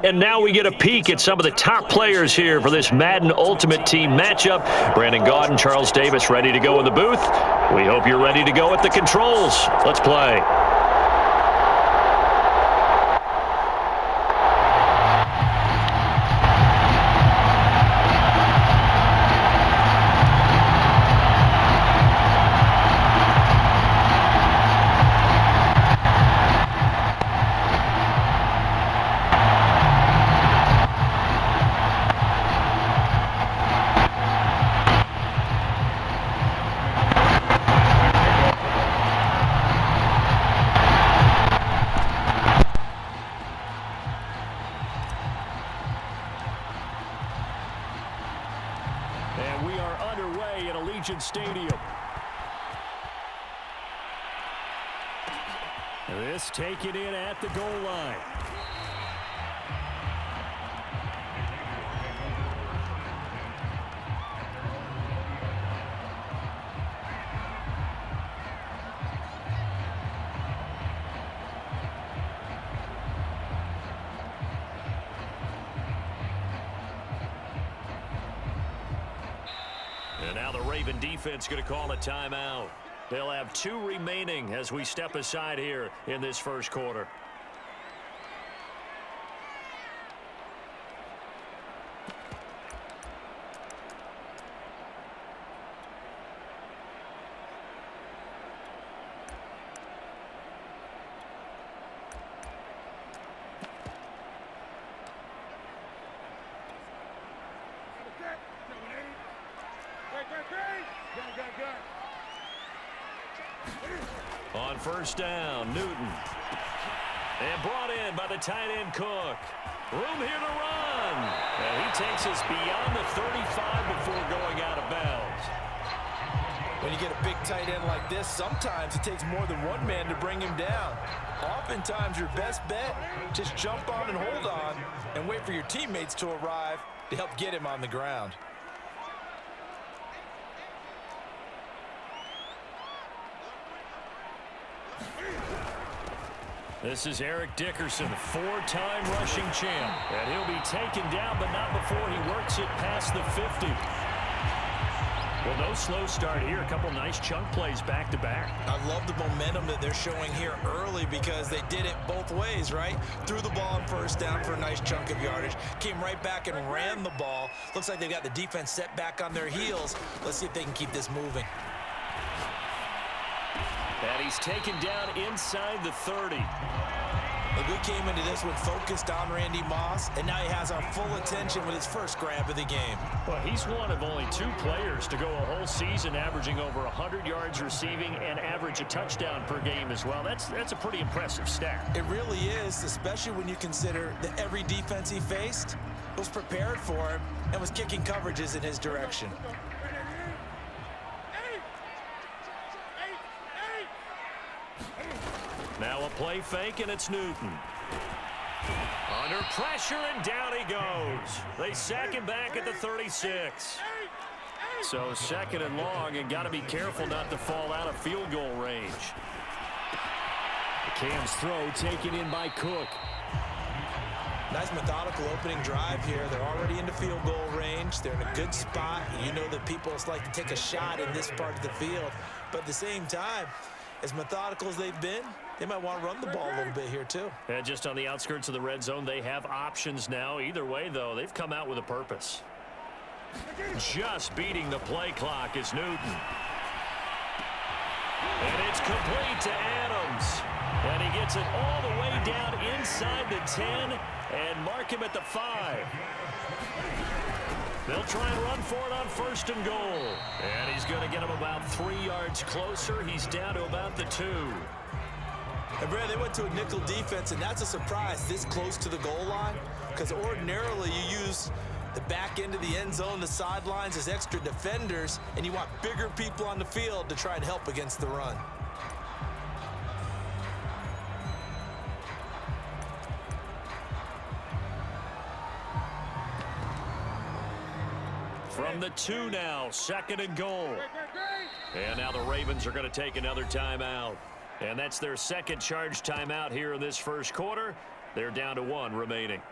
And now we get a peek at some of the top players here for this Madden Ultimate Team matchup. Brandon Gaudin, Charles Davis ready to go in the booth. We hope you're ready to go at the controls. Let's play. And we are underway at Allegiant Stadium. This taken in at the goal line. And now the Raven defense going to call a timeout. They'll have 2 remaining as we step aside here in this first quarter. On first down, Newton. And brought in by the tight end, Cook. Room here to run. And he takes us beyond the 35 before going out of bounds. When you get a big tight end like this, sometimes it takes more than one man to bring him down. Oftentimes, your best bet, just jump on and hold on and wait for your teammates to arrive to help get him on the ground. This is Eric Dickerson, 4-time rushing champ. And he'll be taken down, but not before he works it past the 50. Well, no slow start here. A couple nice chunk plays back-to-back. I love the momentum that they're showing here early because they did it both ways, right? Threw the ball on first down for a nice chunk of yardage. Came right back and ran the ball. Looks like they've got the defense set back on their heels. Let's see if they can keep this moving. And he's taken down inside the 30. Look, we came into this one focused on Randy Moss, and now he has our full attention with his first grab of the game. Well, he's one of only 2 players to go a whole season averaging over 100 yards receiving and average a touchdown per game as well. That's a pretty impressive stat. It really is, especially when you consider that every defense he faced was prepared for him and was kicking coverages in his direction. Now a play fake, and it's Newton. Under pressure, and down he goes. They sack him back at the 36. So 2nd and long, and got to be careful not to fall out of field goal range. Cam's throw taken in by Cook. Nice methodical opening drive here. They're already into field goal range. They're in a good spot. You know that people like to take a shot in this part of the field. But at the same time, as methodical as they've been, they might want to run the ball a little bit here too. And just on the outskirts of the red zone, they have options now. Either way, though, they've come out with a purpose. Just beating the play clock is Newton. And it's complete to Adams. And he gets it all the way down inside the 10 and mark him at the 5. They'll try and run for it on 1st and goal. And he's going to get him about 3 yards closer. He's down to about the 2. And Brad, they went to a nickel defense, and that's a surprise this close to the goal line, because ordinarily you use the back end of the end zone, the sidelines as extra defenders, and you want bigger people on the field to try and help against the run. From the 2 now, 2nd and goal. And now the Ravens are going to take another timeout. And that's their 2nd charge timeout here in this first quarter. They're down to 1 remaining.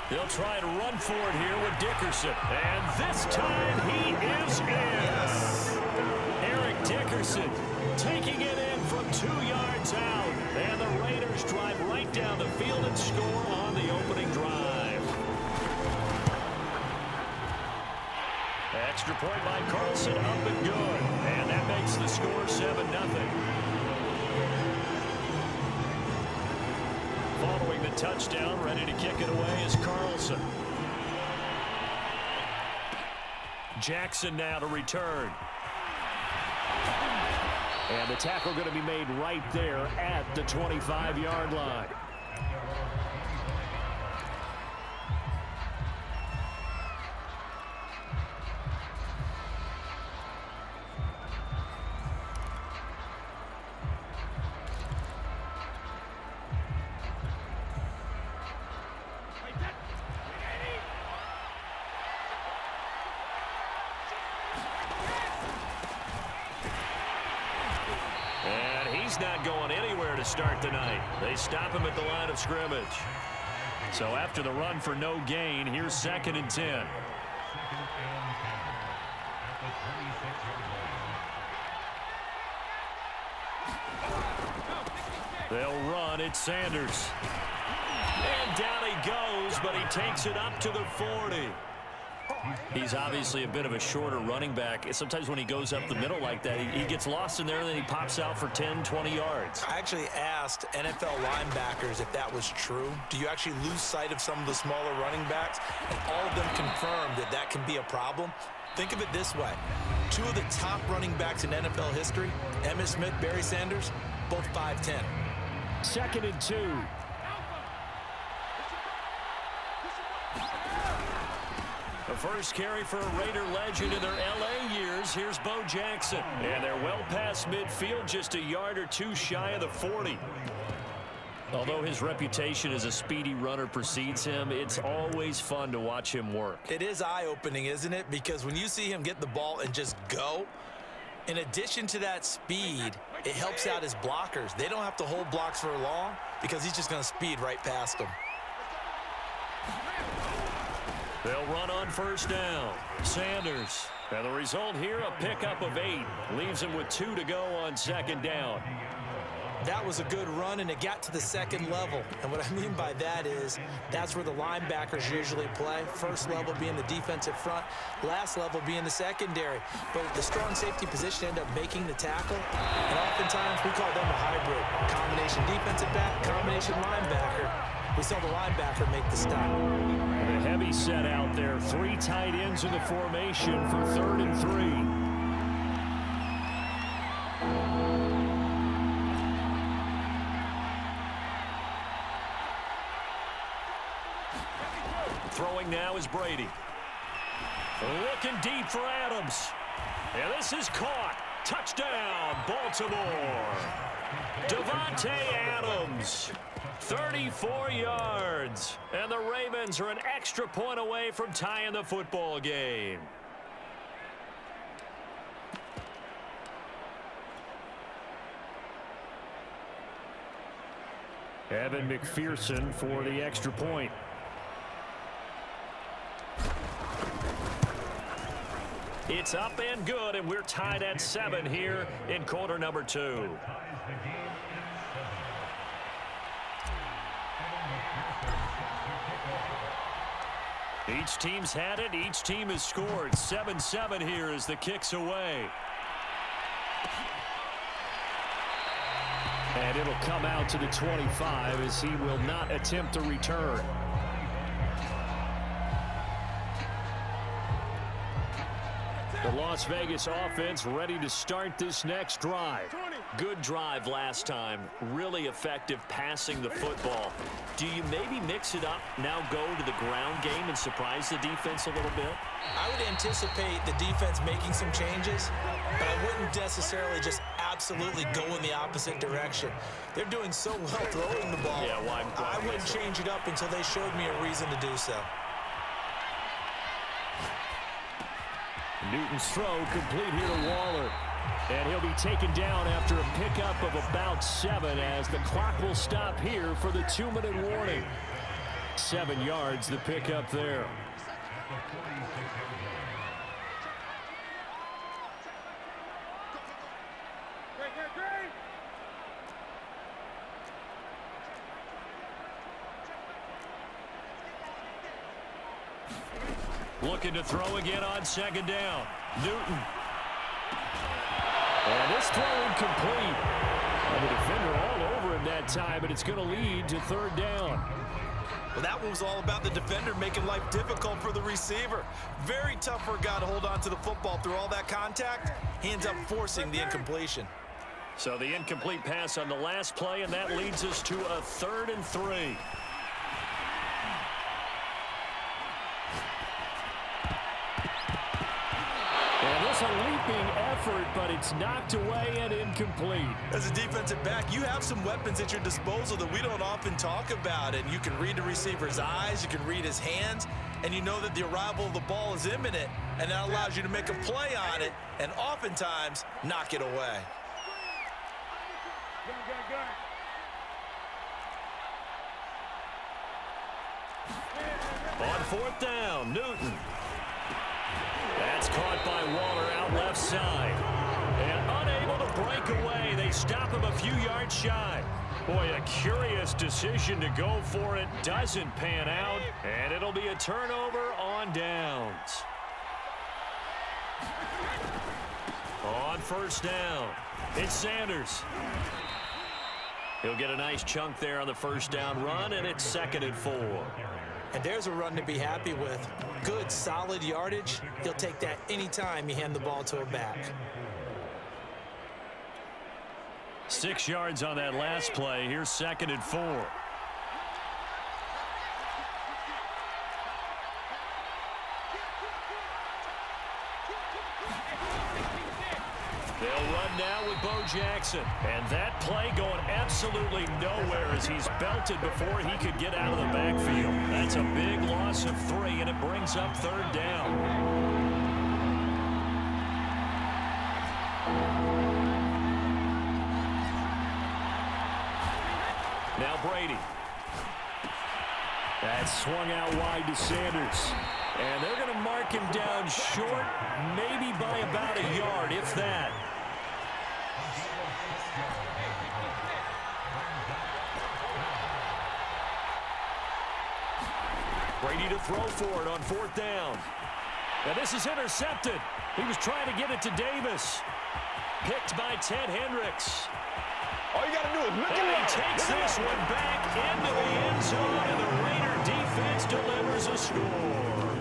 They'll try and run for it here with Dickerson. And this time he is in. Eric Dickerson taking it in from 2 yards out. And the Raiders drive right down the field and score on the opening drive. Extra point by Carlson, up and good. And that makes the score 7-0. Following the touchdown, ready to kick it away is Carlson. Jackson now to return. And the tackle going to be made right there at the 25-yard line. He's not going anywhere to start the night. They stop him at the line of scrimmage. So after the run for no gain, here's 2nd and 10. They'll run. It's Sanders. And down he goes, but he takes it up to the 40. He's obviously a bit of a shorter running back. Sometimes when he goes up the middle like that, he gets lost in there, and then he pops out for 10, 20 yards. I actually asked NFL linebackers if that was true. Do you actually lose sight of some of the smaller running backs? And all of them confirmed that that can be a problem. Think of it this way. 2 of the top running backs in NFL history, Emmitt Smith, Barry Sanders, both 5'10". 2nd and 2. The first carry for a Raider legend in their L.A. years. Here's Bo Jackson. And they're well past midfield, just a yard or 2 shy of the 40. Although his reputation as a speedy runner precedes him, it's always fun to watch him work. It is eye-opening, isn't it? Because when you see him get the ball and just go, in addition to that speed, it helps out his blockers. They don't have to hold blocks for long because he's just going to speed right past them. They'll run on first down. Sanders. And the result here, a pickup of 8. Leaves him with 2 to go on 2nd down. That was a good run, and it got to the 2nd level. And what I mean by that is that's where the linebackers usually play. First level being the defensive front, last level being the secondary. But the strong safety position ended up making the tackle. And oftentimes we call them a hybrid. Combination defensive back, combination linebacker. We saw the linebacker make the stop. The heavy set out there. 3 tight ends in the formation for 3rd and 3. Throwing now is Brady. Looking deep for Adams. And this is caught. Touchdown, Baltimore. Davante Adams. 34 yards. And the Ravens are an extra point away from tying the football game. Evan McPherson for the extra point. It's up and good, and we're tied at 7 here in quarter number 2. Each team's had it. Each team has scored. 7-7 here as the kick's away. And it'll come out to the 25 as he will not attempt to return. The Las Vegas offense ready to start this next drive. Good drive last time. Really effective passing the football. Do you maybe mix it up, now go to the ground game and surprise the defense a little bit? I would anticipate the defense making some changes, but I wouldn't necessarily just absolutely go in the opposite direction. They're doing so well throwing the ball. Yeah, why I wouldn't change it up until they showed me a reason to do so. Newton's throw complete here to Waller. And he'll be taken down after a pickup of about 7 as the clock will stop here for the 2-minute warning. 7 yards the pick up there. Looking to throw again on 2nd down. Newton. And this throw incomplete. And the defender all over him that time, but it's going to lead to 3rd down. Well, that one was all about the defender making life difficult for the receiver. Very tough for a guy to hold on to the football through all that contact. He ends up forcing the incompletion. So the incomplete pass on the last play, and that leads us to a 3rd and 3. A leaping effort, but it's knocked away and incomplete. As a defensive back, you have some weapons at your disposal that we don't often talk about. And you can read the receiver's eyes, you can read his hands, and you know that the arrival of the ball is imminent, and that allows you to make a play on it and oftentimes knock it away. On 4th down, Newton. That's caught by Waller out left side. And unable to break away. They stop him a few yards shy. Boy, a curious decision to go for it. Doesn't pan out. And it'll be a turnover on downs. On 1st down, it's Sanders. He'll get a nice chunk there on the 1st down run, and it's 2nd and 4. And there's a run to be happy with. Good, solid yardage. He'll take that anytime you hand the ball to a back. 6 yards on that last play. Here's 2nd and 4. They'll run now with Bo Jackson. And that play going absolutely nowhere as he's belted before he could get out of the backfield. That's a big loss of 3, and it brings up 3rd down. Now Brady. That's swung out wide to Sanders. And they're going to mark him down short, maybe by about a yard, if that. Brady to throw for it on 4th down. And this is intercepted. He was trying to get it to Davis. Picked by Ted Hendricks. All you got to do is look and around. he takes this one back into the end zone, and the Raider defense delivers a score.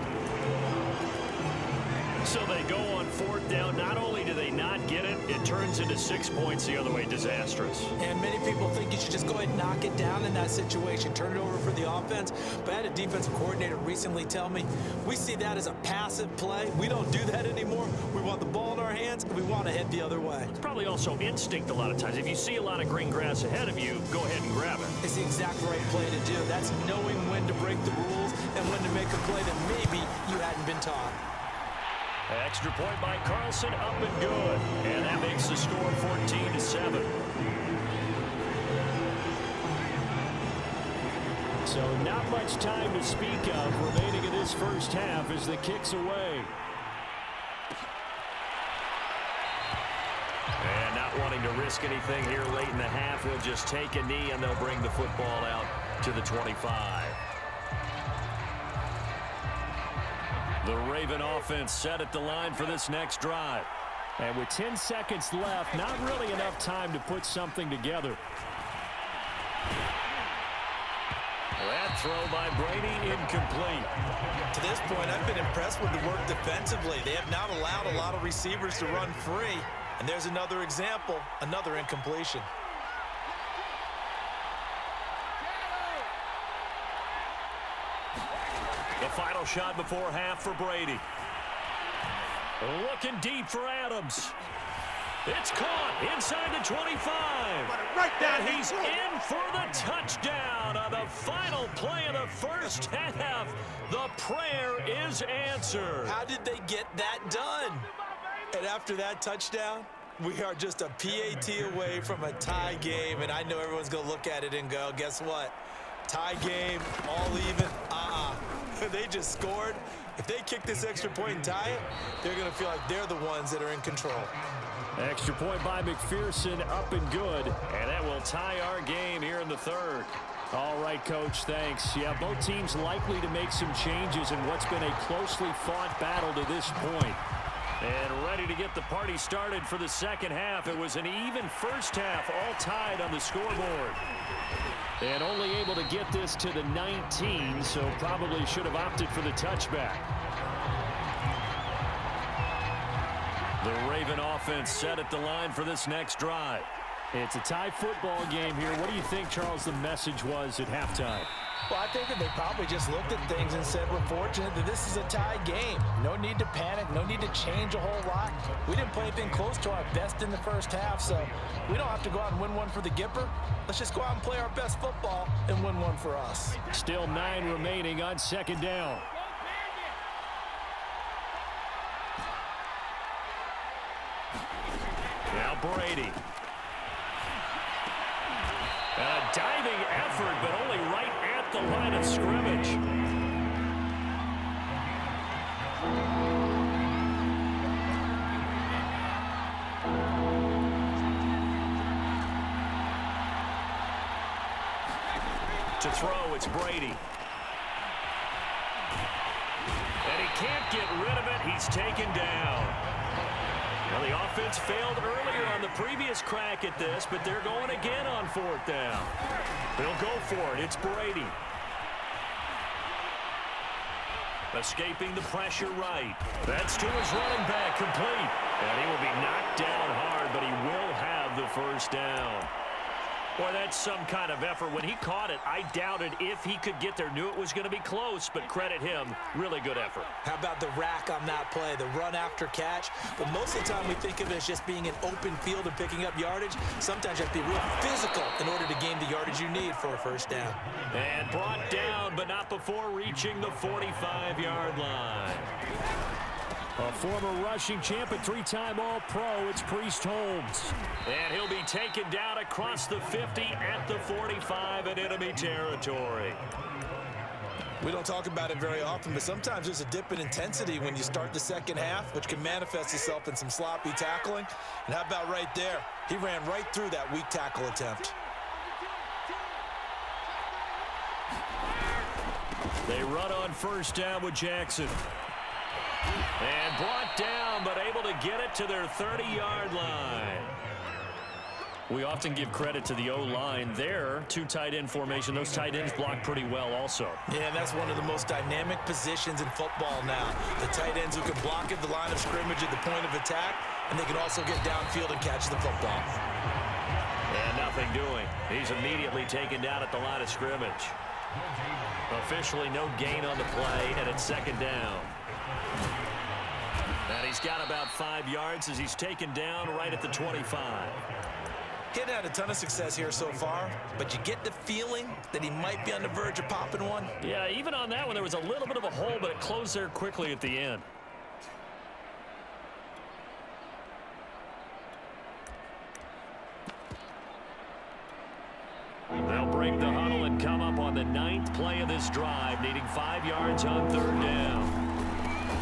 So they go on 4th down. Not only do they not get it, it turns into 6 points the other way. Disastrous. And many people think you should just go ahead and knock it down in that situation, turn it over for the offense. But I had a defensive coordinator recently tell me, we see that as a passive play. We don't do that anymore. We want the ball in our hands, and we want to head the other way. It's probably also instinct a lot of times. If you see a lot of green grass ahead of you, go ahead and grab it. It's the exact right play to do. That's knowing when to break the rules and when to make a play that maybe you hadn't been taught. Extra point by Carlson, up and good. And that makes the score 14-7. So not much time to speak of remaining in this first half as the kick's away. And not wanting to risk anything here late in the half, he'll just take a knee and they'll bring the football out to the 25. The Raven offense set at the line for this next drive. And with 10 seconds left, not really enough time to put something together. That throw by Brady incomplete. To this point, I've been impressed with the work defensively. They have not allowed a lot of receivers to run free. And there's another example, another incompletion. The final shot before half for Brady. Looking deep for Adams. It's caught inside the 25. Right down, and he's in for the touchdown on the final play of the first half. The prayer is answered. How did they get that done? And after that touchdown, we are just a PAT away from a tie game. And I know everyone's going to look at it and go, guess what? tie game, all even. They just scored. If they kick this extra point and tie it, they're going to feel like they're the ones that are in control. Extra point by McPherson, up and good. And that will tie our game here in the third. All right, Coach, thanks. Yeah, both teams likely to make some changes in what's been a closely fought battle to this point. And ready to get the party started for the second half. It was an even first half, all tied on the scoreboard. And only able to get this to the 19, so probably should have opted for the touchback. The Raven offense set at the line for this next drive. It's a tie football game here. What do you think, Charles, the message was at halftime? Well, I think that they probably just looked at things and said, we're fortunate that this is a tie game. No need to panic, no need to change a whole lot. We didn't play anything close to our best in the first half, so we don't have to go out and win one for the Gipper. Let's just go out and play our best football and win one for us. Still 9 remaining on second down. Now Brady. A diving effort, but only right at the line of scrimmage. To throw, it's Brady. And he can't get rid of it. He's taken down. Well, the offense failed earlier on the previous crack at this, but they're going again on fourth down. They'll go for it. It's Brady. Escaping the pressure right. That's to his running back, complete. And he will be knocked down hard, but he will have the first down. Boy, that's some kind of effort. When he caught it, I doubted if he could get there. Knew it was going to be close, but credit him. Really good effort. How about the rack on that play, the run after catch? But most of the time we think of it as just being an open field and picking up yardage. Sometimes you have to be real physical in order to gain the yardage you need for a first down. And brought down, but not before reaching the 45-yard line. A former rushing champ and 3-time All-Pro, it's Priest Holmes. And he'll be taken down across the 50 at the 45 in enemy territory. We don't talk about it very often, but sometimes there's a dip in intensity when you start the second half, which can manifest itself in some sloppy tackling. And how about right there? He ran right through that weak tackle attempt. They run on first down with Jackson. And brought down, but able to get it to their 30-yard line. We often give credit to the O-line there. 2 tight end formation. Those tight ends block pretty well also. Yeah, that's one of the most dynamic positions in football now. The tight ends who can block at the line of scrimmage at the point of attack, and they can also get downfield and catch the football. And nothing doing. He's immediately taken down at the line of scrimmage. Officially no gain on the play, and it's second down. And he's got about 5 yards as he's taken down right at the 25. He hadn't had a ton of success here so far, but you get the feeling that he might be on the verge of popping one. Yeah, even on that one, there was a little bit of a hole, but it closed there quickly at the end. They'll break the huddle and come up on the 9th play of this drive, needing 5 yards on third down.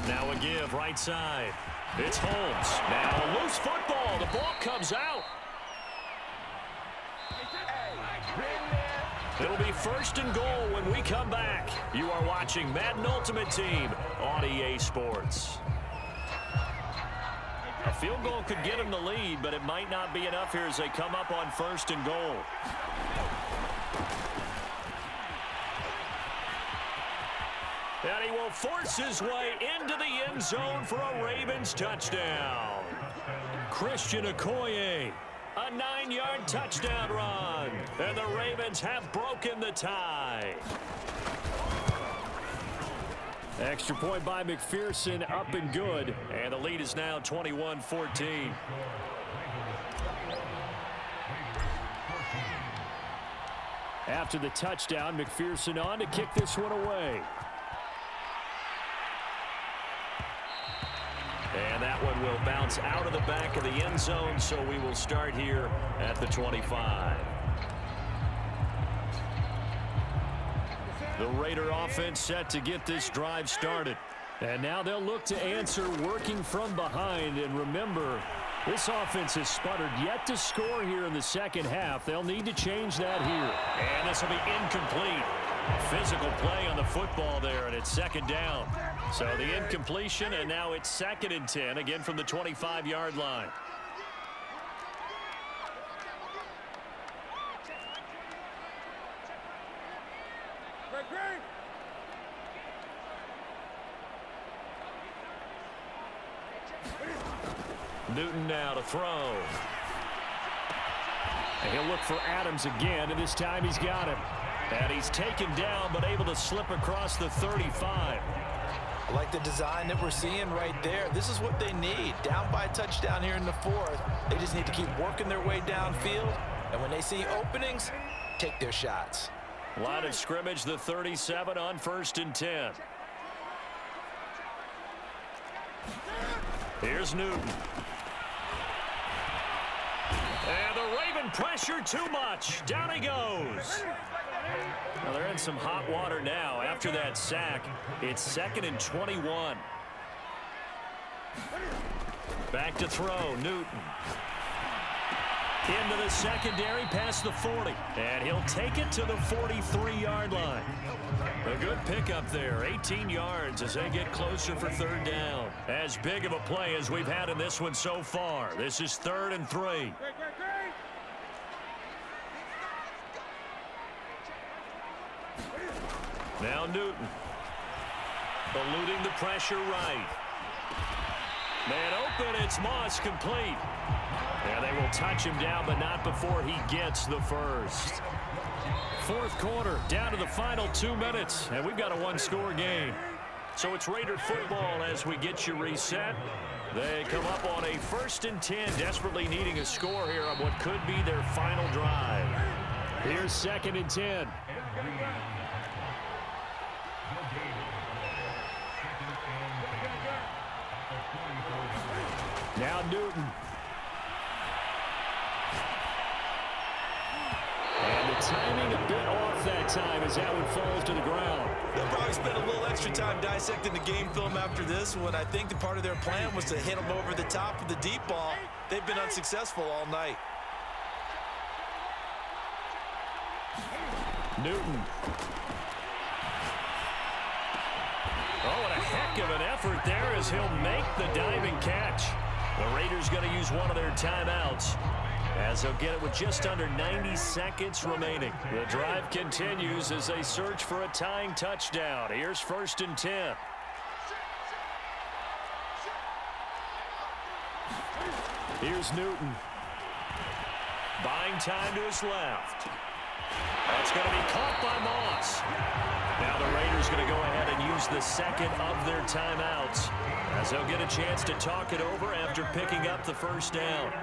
Now a give right side. It's Holmes. Now a loose football. The ball comes out. It'll be first and goal when we come back. You are watching Madden Ultimate Team on EA Sports. A field goal could get him the lead, but it might not be enough here as they come up on first and goal. And he will force his way into the end zone for a Ravens touchdown. Christian Okoye, a 9-yard touchdown run. And the Ravens have broken the tie. Extra point by McPherson, up and good. And the lead is now 21-14. After the touchdown, McPherson on to kick this one away. And that one will bounce out of the back of the end zone, so we will start here at the 25. The Raider offense set to get this drive started. And now they'll look to answer working from behind. And remember, this offense has sputtered yet to score here in the second half. They'll need to change that here. And this will be incomplete. Physical play on the football there, and it's second down. So the incompletion, and now it's 2nd and 10, again from the 25-yard line. Newton now to throw. And he'll look for Adams again, and this time he's got him. And he's taken down, but able to slip across the 35. I like the design that we're seeing right there. This is what they need. Down by a touchdown here in the 4th. They just need to keep working their way downfield. And when they see openings, take their shots. Line of scrimmage, the 37 on 1st and 10. Here's Newton. And the Raven pressure too much. Down he goes. Well, they're in some hot water now. After that sack, it's 2nd and 21. Back to throw, Newton. Into the secondary, past the 40. And he'll take it to the 43-yard line. A good pickup there, 18 yards as they get closer for 3rd down. As big of a play as we've had in this one so far. This is 3rd and 3. Now Newton. Eluding the pressure right. Man open, it's Moss, complete. And they will touch him down, but not before he gets the first. 4th quarter, down to the final 2 minutes, and we've got a 1-score game. So it's Raider football as we get you reset. They come up on a 1st and 10, desperately needing a score here on what could be their final drive. Here's 2nd and 10. Now Newton. And the timing a bit off that time as that one falls to the ground. They'll probably spend a little extra time dissecting the game film after this one. I think the part of their plan was to hit them over the top of the deep ball. They've been unsuccessful all night. Newton. Oh, and a heck of an effort there as he'll make the diving catch. The Raiders going to use one of their timeouts as they'll get it with just under 90 seconds remaining. The drive continues as they search for a tying touchdown. Here's 1st and 10. Here's Newton. Buying time to his left. That's going to be caught by Moss. Now the Raiders going to go ahead and use the 2nd of their timeouts as they'll get a chance to talk it over after picking up the 1st down.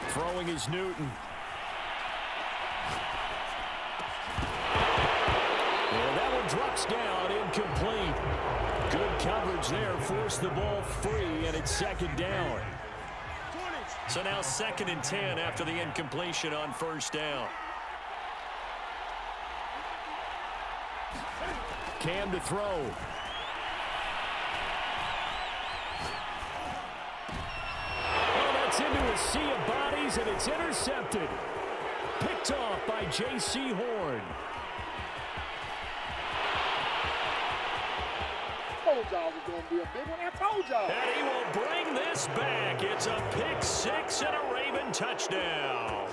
Throwing is Newton. And that one drops down, incomplete. Good coverage there, forced the ball free, and it's 2nd down. So now 2nd and 10 after the incompletion on 1st down. Cam to throw. Oh, that's into a sea of bodies, and it's intercepted. Picked off by J.C. Horn. I told y'all was going to be a big one. I told y'all. And he will bring this back. It's a pick 6 and a Raven touchdown.